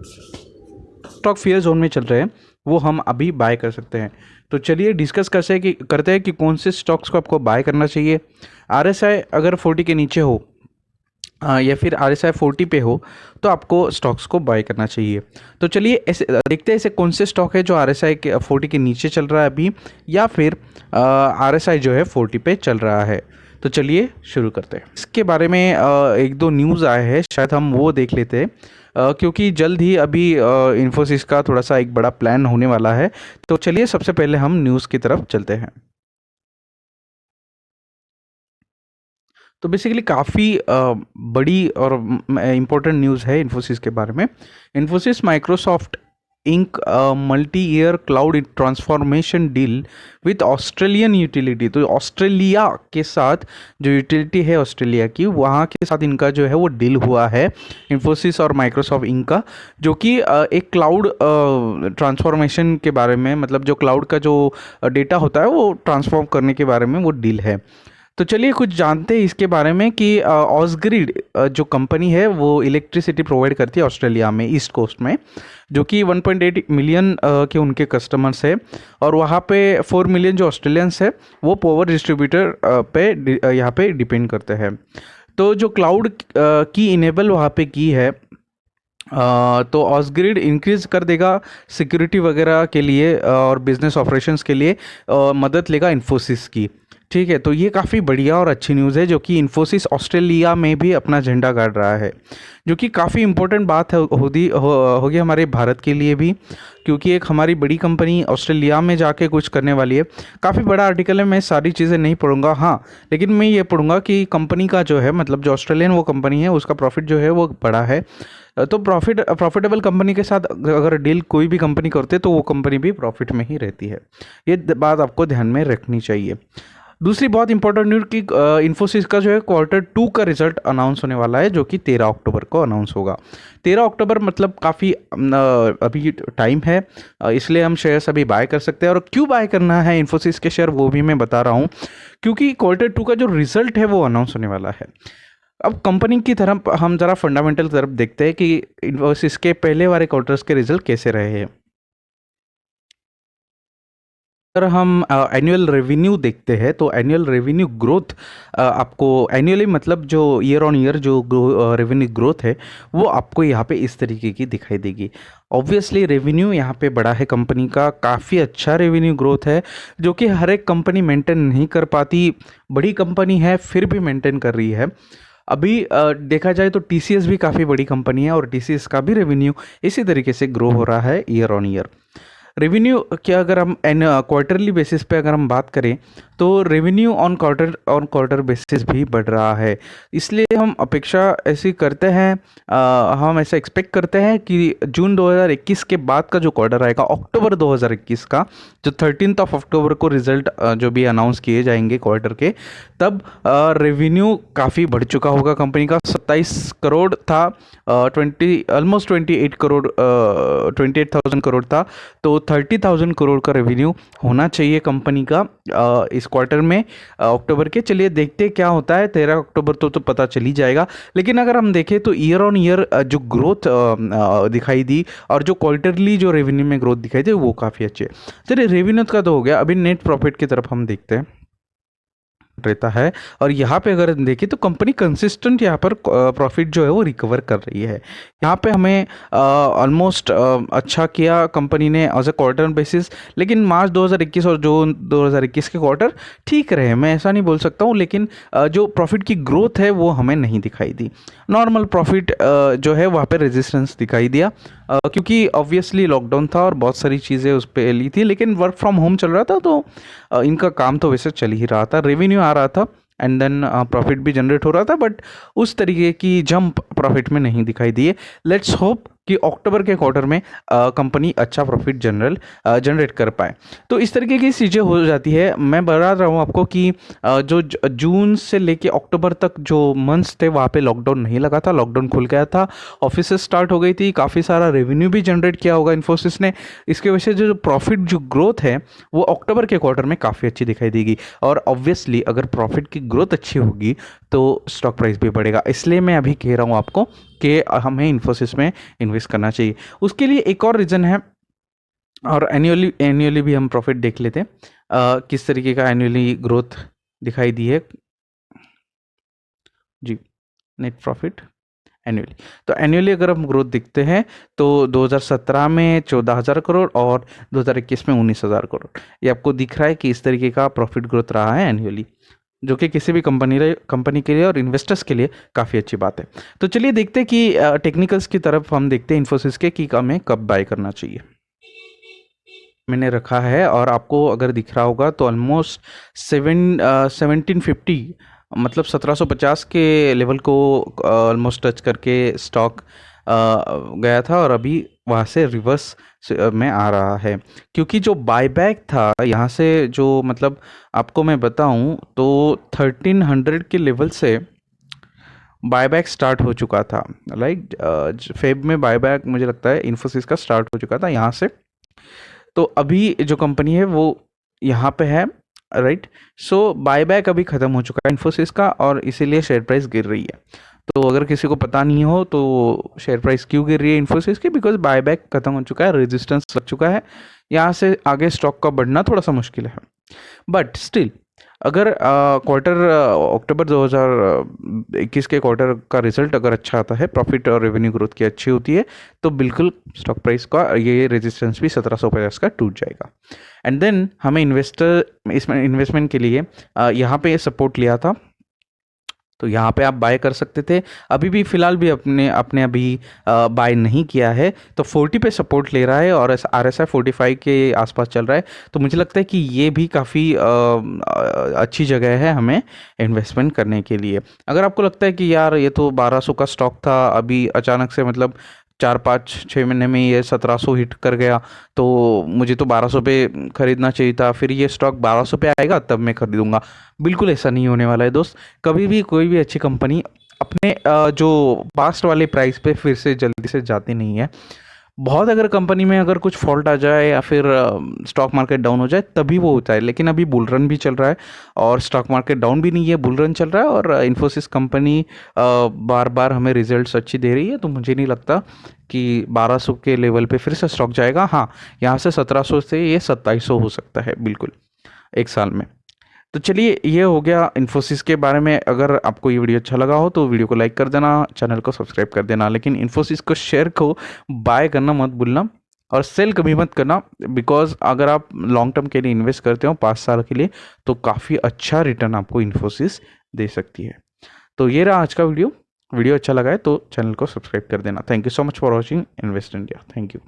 Stock fair zone में चल रहे हैं वो हम अभी बाय कर सकते हैं। तो चलिए डिस्कस करते हैं कि कौन से स्टॉक्स को आपको बाय करना चाहिए। आरएसआई अगर 40 के नीचे हो या फिर आरएसआई 40 पे हो तो आपको स्टॉक्स को बाय करना चाहिए। तो चलिए ऐसे देखते हैं ऐसे कौन से स्टॉक है जो आरएसआई के 40 के नीचे चल रहा है अभी, या फिर आरएसआई जो है 40 पे चल रहा है। तो चलिए शुरू करते हैं। इसके बारे में एक दो न्यूज़ आए हैं, शायद हम वो देख लेते हैं क्योंकि जल्द ही अभी इन्फोसिस का थोड़ा सा एक बड़ा प्लान होने वाला है। तो चलिए सबसे पहले हम न्यूज़ की तरफ चलते हैं। तो बेसिकली काफ़ी बड़ी और इम्पोर्टेंट न्यूज़ है इन्फोसिस के बारे में। Infosys Microsoft ink multi year cloud transformation deal with Australian utility. तो ऑस्ट्रेलिया के साथ जो यूटिलिटी है ऑस्ट्रेलिया की, वहाँ के साथ इनका जो है वो डील हुआ है इन्फोसिस और माइक्रोसॉफ्ट इंक का, जो कि एक क्लाउड ट्रांसफॉर्मेशन के बारे में, मतलब जो क्लाउड का जो डेटा होता है वो ट्रांसफॉर्म करने के बारे में वो डील है। तो चलिए कुछ जानते हैं इसके बारे में कि ऑसग्रिड जो कंपनी है वो इलेक्ट्रिसिटी प्रोवाइड करती है ऑस्ट्रेलिया में, ईस्ट कोस्ट में, जो कि 1.8 मिलियन के उनके कस्टमर्स है। और वहाँ पे 4 मिलियन जो ऑस्ट्रेलियंस है वो पावर डिस्ट्रीब्यूटर पे यहाँ पे डिपेंड करते हैं। तो जो क्लाउड की इनेबल वहाँ पे की है, तो ऑसग्रिड इंक्रीज कर देगा सिक्योरिटी वगैरह के लिए और बिजनेस ऑपरेशंस के लिए मदद लेगा इन्फोसिस की। ठीक है, तो ये काफ़ी बढ़िया और अच्छी न्यूज़ है जो कि इन्फोसिस ऑस्ट्रेलिया में भी अपना झंडा गाड़ रहा है, जो कि काफ़ी इंपॉर्टेंट बात है होगी हमारे भारत के लिए भी, क्योंकि एक हमारी बड़ी कंपनी ऑस्ट्रेलिया में जाके कुछ करने वाली है। काफ़ी बड़ा आर्टिकल है, मैं सारी चीज़ें नहीं पढ़ूंगा, हाँ, लेकिन मैं ये पढ़ूंगा कि कंपनी का जो है, मतलब जो ऑस्ट्रेलियन वो कंपनी है उसका प्रॉफिट जो है वो बड़ा है। तो प्रॉफिटेबल कंपनी के साथ अगर डील कोई भी कंपनी करते तो वो कंपनी भी प्रॉफिट में ही रहती है। ये बात आपको ध्यान में रखनी चाहिए। दूसरी बहुत इंपॉर्टेंट न्यूज़ कि इन्फोसिस का जो है Q2 का रिजल्ट अनाउंस होने वाला है, जो कि 13 अक्टूबर को अनाउंस होगा। 13 अक्टूबर मतलब काफ़ी अभी टाइम है, इसलिए हम शेयर्स अभी बाय कर सकते हैं। और क्यों बाय करना है इन्फोसिस के शेयर वो भी मैं बता रहा हूँ, क्योंकि Q2 का जो रिजल्ट है वो अनाउंस होने वाला है। अब कंपनी की तरफ हम ज़रा फंडामेंटल तरफ देखते हैं कि इन्फोसिस के पहले वाले क्वार्टर्स के रिजल्ट कैसे रहे हैं। अगर हम एनुअल रेवेन्यू देखते हैं तो एनुअल रेवेन्यू ग्रोथ, आपको एनुअली मतलब जो ईयर ऑन ईयर जो रेवेन्यू ग्रोथ है वो आपको यहाँ पे इस तरीके की दिखाई देगी। ऑब्वियसली रेवेन्यू यहाँ पे बड़ा है कंपनी का, काफ़ी अच्छा रेवेन्यू ग्रोथ है, जो कि हर एक कंपनी मेंटेन नहीं कर पाती। बड़ी कंपनी है फिर भी मेंटेन कर रही है। अभी देखा जाए तो टीसीएस भी काफ़ी बड़ी कंपनी है और टीसीएस का भी रेवेन्यू इसी तरीके से ग्रो हो रहा है ईयर ऑन ईयर। रेवेन्यू क्या, अगर हम क्वार्टरली बेसिस पे अगर हम बात करें तो रेवेन्यू ऑन क्वार्टर बेसिस भी बढ़ रहा है। इसलिए हम अपेक्षा ऐसी करते हैं, हम ऐसा एक्सपेक्ट करते हैं कि जून 2021 के बाद का जो क्वार्टर आएगा, अक्टूबर 2021 का, जो 13 अक्टूबर को रिजल्ट जो भी अनाउंस किए जाएंगे क्वार्टर के, तब रेवेन्यू काफ़ी बढ़ चुका होगा। कंपनी का 27 करोड़ था, 28 करोड़, 28,000 करोड़ था। तो 30,000 करोड़ का रेवेन्यू होना चाहिए कंपनी का इस क्वार्टर में, अक्टूबर के। चलिए देखते हैं क्या होता है, 13 अक्टूबर तो पता चल ही जाएगा। लेकिन अगर हम देखें तो ईयर ऑन ईयर जो ग्रोथ दिखाई दी और जो क्वार्टरली जो रेवेन्यू में ग्रोथ दिखाई दी वो काफ़ी अच्छे। चलिए रेवेन्यू का तो हो गया, अभी नेट प्रॉफिट की तरफ हम देखते हैं रहता है। और यहाँ पे अगर देखें तो कंपनी कंसिस्टेंट यहाँ पर प्रॉफिट जो है वो रिकवर कर रही है। यहाँ पे हमें ऑलमोस्ट अच्छा किया कंपनी ने एज अ क्वार्टर बेसिस, लेकिन मार्च 2021 और जून 2021 के क्वार्टर ठीक रहे, मैं ऐसा नहीं बोल सकता हूँ, लेकिन जो प्रॉफिट की ग्रोथ है वो हमें नहीं दिखाई दी। नॉर्मल प्रॉफिट जो है वहाँ पे रेजिस्टेंस दिखाई दिया, क्योंकि ऑब्वियसली लॉकडाउन था और बहुत सारी चीज़ें उस पर ली थी, लेकिन वर्क फ्रॉम होम चल रहा था तो इनका काम तो वैसे चल ही रहा था, रेवेन्यू आ रहा था एंड देन प्रॉफिट भी जनरेट हो रहा था, बट उस तरीके की जंप प्रॉफिट में नहीं दिखाई दिए। लेट्स होप कि अक्टूबर के क्वार्टर में कंपनी अच्छा प्रॉफिट जनरेट कर पाए। तो इस तरीके की चीज़ें हो जाती है। मैं बता रहा हूँ आपको कि जो जून से लेके अक्टूबर तक जो मंथ्स थे वहाँ पे लॉकडाउन नहीं लगा था, लॉकडाउन खुल गया था, ऑफिस स्टार्ट हो गई थी, काफ़ी सारा रेवेन्यू भी जनरेट किया होगा इन्फोसिस ने। इसके वजह से जो प्रॉफिट जो ग्रोथ है वो अक्टूबर के क्वार्टर में काफ़ी अच्छी दिखाई देगी। और ऑब्वियसली अगर प्रॉफिट की ग्रोथ अच्छी होगी तो स्टॉक प्राइस भी बढ़ेगा। इसलिए मैं अभी कह रहा हूँ आपको के हमें इन्फोसिस में इन्वेस्ट करना चाहिए। उसके लिए एक और रीज़न है, और एनुअली भी हम प्रॉफिट देख लेते हैं किस तरीके का एनुअली ग्रोथ दिखाई दी है जी, नेट प्रॉफिट एनुअली। तो एनुअली अगर हम ग्रोथ देखते हैं तो 2017 में 14,000 करोड़ और 2021 में 19,000 करोड़, ये आपको दिख रहा है कि इस तरीके का प्रॉफिट ग्रोथ रहा है एनुअली, जो कि किसी भी कंपनी के लिए और इन्वेस्टर्स के लिए काफ़ी अच्छी बात है। तो चलिए देखते हैं कि टेक्निकल्स की तरफ हम देखते हैं इन्फोसिस के कि हमें कब बाय करना चाहिए। मैंने रखा है और आपको अगर दिख रहा होगा तो ऑलमोस्ट 1750 मतलब 1750 के लेवल को ऑलमोस्ट टच करके स्टॉक गया था और अभी वहाँ से रिवर्स में आ रहा है, क्योंकि जो बायबैक था यहाँ से, जो मतलब आपको मैं बताऊँ तो 1300 के लेवल से बायबैक स्टार्ट हो चुका था। लाइक फेब में बायबैक मुझे लगता है इन्फोसिस का स्टार्ट हो चुका था यहाँ से। तो अभी जो कंपनी है वो यहाँ पे है, राइट। सो बायबैक अभी ख़त्म हो चुका है इन्फोसिस का और इसीलिए शेयर प्राइस गिर रही है। तो अगर किसी को पता नहीं हो तो शेयर प्राइस क्यों गिर रही है इन्फोसिस की, बिकॉज बायबैक ख़त्म हो चुका है, रेजिस्टेंस लग चुका है, यहाँ से आगे स्टॉक का बढ़ना थोड़ा सा मुश्किल है। बट स्टिल अगर क्वार्टर अक्टूबर 2021 के क्वार्टर का रिजल्ट अगर अच्छा आता है, प्रॉफिट और रेवेन्यू ग्रोथ की अच्छी होती है, तो बिल्कुल स्टॉक प्राइस का ये रेजिस्टेंस भी 1750 का टूट जाएगा। एंड देन हमें इसमें इन्वेस्टमेंट के लिए यहाँ पे सपोर्ट लिया था, तो यहाँ पे आप बाय कर सकते थे। अभी भी फ़िलहाल भी अपने अभी बाय नहीं किया है, तो 40 पे सपोर्ट ले रहा है और RSI 45 के आसपास चल रहा है। तो मुझे लगता है कि ये भी काफ़ी अच्छी जगह है हमें इन्वेस्टमेंट करने के लिए। अगर आपको लगता है कि यार ये तो 1200 का स्टॉक था, अभी अचानक से मतलब 4-5-6 महीने में ये 1700 हिट कर गया, तो मुझे तो 1200 पे ख़रीदना चाहिए था, फिर ये स्टॉक 1200 पे आएगा तब मैं ख़रीदूँगा। बिल्कुल ऐसा नहीं होने वाला है दोस्त। कभी भी कोई भी अच्छी कंपनी अपने जो पास्ट वाले प्राइस पे फिर से जल्दी से जाती नहीं है। बहुत अगर कंपनी में अगर कुछ फॉल्ट आ जाए या फिर स्टॉक मार्केट डाउन हो जाए तभी वो होता है, लेकिन अभी बुल रन भी चल रहा है और स्टॉक मार्केट डाउन भी नहीं है, बुल रन चल रहा है और इन्फोसिस कंपनी बार बार हमें रिजल्ट्स अच्छी दे रही है। तो मुझे नहीं लगता कि 1200 के लेवल पे फिर से स्टॉक जाएगा। हाँ, यहाँ से 1700 से ये 2700 हो सकता है बिल्कुल एक साल में। तो चलिए ये हो गया इन्फोसिस के बारे में। अगर आपको ये वीडियो अच्छा लगा हो तो वीडियो को लाइक कर देना, चैनल को सब्सक्राइब कर देना, लेकिन इन्फोसिस को शेयर को बाय करना मत भूलना और सेल कभी मत करना, बिकॉज अगर आप लॉन्ग टर्म के लिए इन्वेस्ट करते हो 5 साल के लिए तो काफ़ी अच्छा रिटर्न आपको इन्फोसिस दे सकती है। तो ये रहा आज का वीडियो अच्छा लगा है तो चैनल को सब्सक्राइब कर देना। Thank you so much for watching invest India. Thank you.